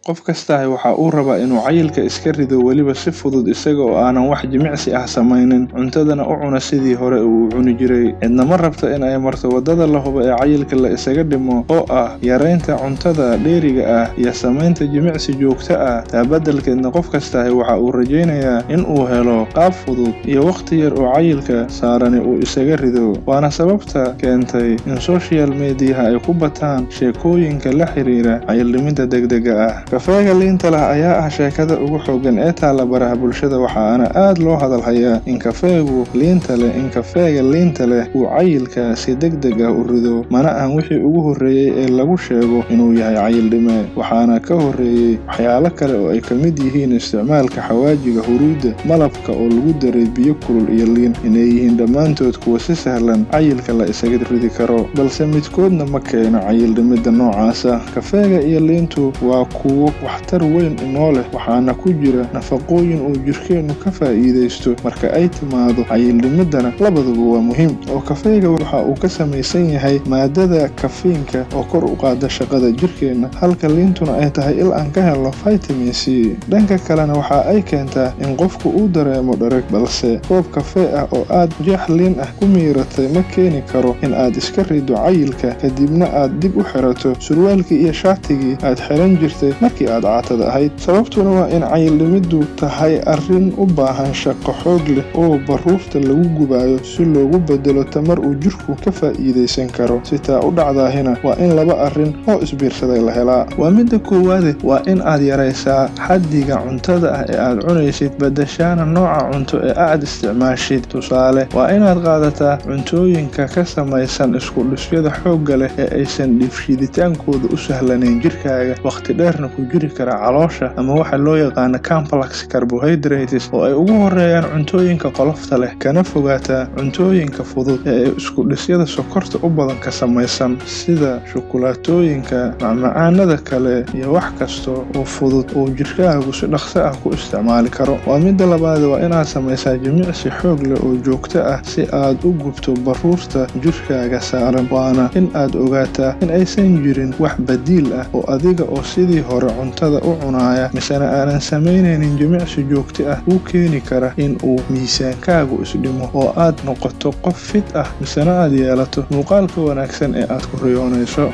qof kasta waxa uu rabaa inuu cayilka iska rido weliba si fudud isaga oo aanan wax jimicsi ah samaynin, cuntadana u cuna sidii hore uu cuni jiray. Cidna ma rabto in ay marto wadada la hubo ee cayilka la isaga dhimo oo ah yaraynta cuntada dheeriga ah iyo samaynta jimicsi joogto ah. Taa beddelkeedna qof kasta waxa uu rajaynayaa in uu helo qaab fudud iyo waqti yar oo cayilka saarani uu isaga rido. Waana sababta keentay in social media ay ku bataan sheekooyinka la xiriira cayil-dhimida degdega ah. Kafeega liinta leh ayaa ah sheekada ugu xooggan ee taalla baraha bulshada, waxaana aad loo hadal hayaa in kafeega liinta leh uu cayilka si degdeg ah u rido. Mana ahan wixii ugu horreeyay ee lagu sheego inuu yahay cayil dhime, waxaana ka horreeyay waxyaalo kale oo ay ka mid yihiin isticmaalka xawaajiga, huruudda, malabka oo lagu daray biyo kulul iyo liin, inay yihiin dhammaantood kuwa si sahlan cayilka la isaga ridi karo, balse midkoodna ma keeno cayil dhimida noocaasa. Kafeega iyo liintu waa kuwo waxtar weyn inoo leh, waxaana ku jira nafaqooyin uu jirkeennu ka faa'iidaysto marka ay timaado cayil-dhimidana. Labaduba waa muhiim, oo kafeega waxa uu ka samaysan yahay maadada caffeine-ka oo kor u qaada shaqada jirkeenna, halka liintuna ay tahay il aan ka helno vitamin C. Dhanka kalena waxa ay keentaa in qofku uu dareemo dhereg, balse koob kafee ah oo aad jeex liin ah ku miiratay ma keeni karo in aad iska rido cayilka kadibna aad dib u xirato surwaalkii iyo shaatigii aad xiran jirtay markii aad caatada ahayd. Sababtuna waa in cayil-dhimiddu tahay arrin u baahan shaqo xoog leh oo baruurta lagu gubayo si loogu beddelo tamar uu jirku ka faa'iidaysan karo. Si taa u dhacdaahina waa in laba arrin oo isbiirsaday la helaa. Waa midda koowaade, waa in aad yaraysaa xaddiga cuntada ah ee aad cunaysid, beddeshaana nooca cunto ee aad isticmaashid. Tusaale, waa inaad qaadataa cuntooyinka ka samaysan isku dhisyada xoogga leh ee aysan dheefshiiditaankooda u sahlanayn jirkaaga, waqti dheerna ku jiri kara caloosha, ama waxa loo yaqaano complex carbohydrates oo ay ugu horeeyaan cuntooyinka qolofta leh. Kana fogaataa cuntooyinka fudud ee ay isku dhisyada sokorta u badan ka samaysan sida shukulaatooyinka, macmacaanada kale iyo wax kasta oo fudud oo jirkaagu si dhaqso ah ku isticmaali karo. Waa midda labaad, waa inaad samaysaa jimicsi xoog leh oo joogto ah si aad u gubto baruurta jirkaaga saaran. Waana in aad ogaataa in aysan jirin wax badiil ah oo adiga oo sidii hore cuntada u cunaya misena aanan samaynaynin jimicsi joogto ah uu keeni kara in uu miisaankaagu isdhimo oo aad noqoto qof fit ah misena aad yeelato muuqaalka wanaagsan ee aad ku riyoonayso.